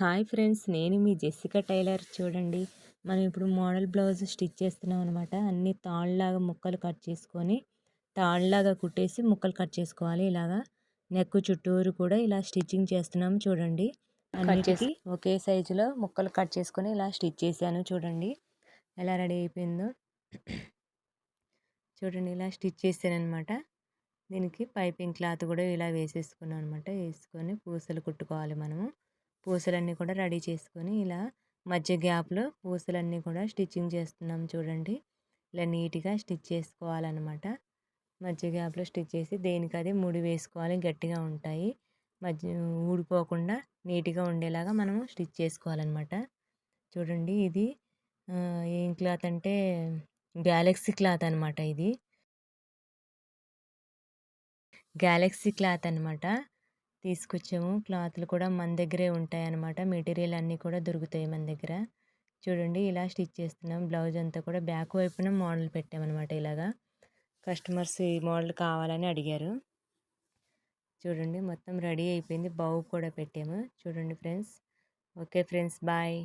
Hi friends, నేను మీ Jessica tailor. చూడండి, మనం ఇప్పుడు మోడల్ బ్లౌజ్ స్టిచ్ చేస్తున్నాం అనమాట. అన్ని తాళ్ళలాగా ముక్కలు కట్ చేసుకొని తాళ్ళలాగా కుట్టేసి ముక్కలు కట్ చేసుకోవాలి. ఇలాగా నెక్ చుట్టూరు కూడా ఇలా స్టిచ్చింగ్ చేస్తున్నాము. చూడండి, అన్నిటికీ ఒకే సైజులో ముక్కలు కట్ చేసుకొని ఇలా స్టిచ్ చేశాను. చూడండి ఎలా రెడీ అయిపోయిందో. చూడండి, ఇలా స్టిచ్ చేశాను అనమాట. దీనికి పైపింగ్ క్లాత్ కూడా ఇలా వేసేసుకున్నాం అనమాట. వేసుకొని పూసలు కుట్టుకోవాలి మనము. పూసలన్నీ కూడా రెడీ చేసుకొని ఇలా మధ్య గ్యాప్లో పూసలన్నీ కూడా స్టిచ్చింగ్ చేస్తున్నాం. చూడండి, ఇలా నీట్గా స్టిచ్ చేసుకోవాలన్నమాట. మధ్య గ్యాప్లో స్టిచ్ చేసి దేనికి అది ముడి వేసుకోవాలి. గట్టిగా ఉంటాయి, మధ్య ఊడిపోకుండా నీట్గా ఉండేలాగా మనము స్టిచ్ చేసుకోవాలన్నమాట. చూడండి, ఇది ఏం క్లాత్ అంటే గ్యాలక్సీ క్లాత్ అనమాట. ఇది గ్యాలక్సీ క్లాత్ అనమాట. తీసుకొచ్చాము. క్లాత్లు కూడా మన దగ్గరే ఉంటాయి అన్నమాట. మెటీరియల్ అన్నీ కూడా దొరుకుతాయి మన దగ్గర. చూడండి, ఇలా స్టిచ్ చేస్తున్నాం. బ్లౌజ్ అంతా కూడా బ్యాక్ వైపున మోడల్ పెట్టామన్నమాట. ఇలాగా కస్టమర్స్ ఈ మోడల్ కావాలని అడిగారు. చూడండి, మొత్తం రెడీ అయిపోయింది. బౌ కూడా పెట్టాము. చూడండి ఫ్రెండ్స్. Okay friends, bye.